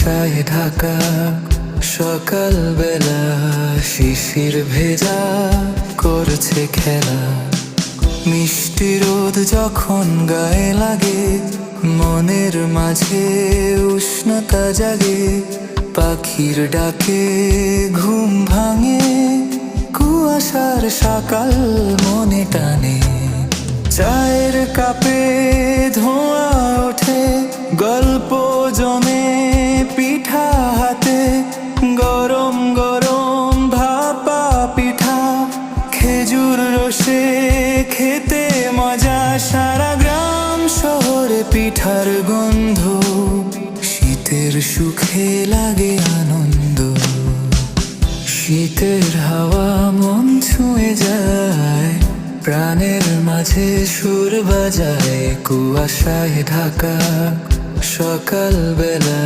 কুয়াশায় ঢাকা সকাল বেলা, শিশির ভেজা করছে খেলা। মিষ্টি রোদ যখন গায়ে লাগে, মনের মাঝে উষ্ণতা জাগে। পাখির ডাকে ঘুম ভাঙে, কুয়াশার সকাল মনে টানে। চায়ের কাপে ধোঁয়া ওঠে, গল্প জমে পিঠা হাতে। গরম গরম ভাপা পিঠা, খেজুর রসে খেতে মজা। সারা গ্রাম শহরে পিঠার গন্ধ, শীতের সুখে লাগে আনন্দ। শীতের হাওয়া মন ছুঁয়ে যায়, প্রাণের মাঝে সুর বাজায়। কুয়াশায় ঢাকা সকাল বেলা।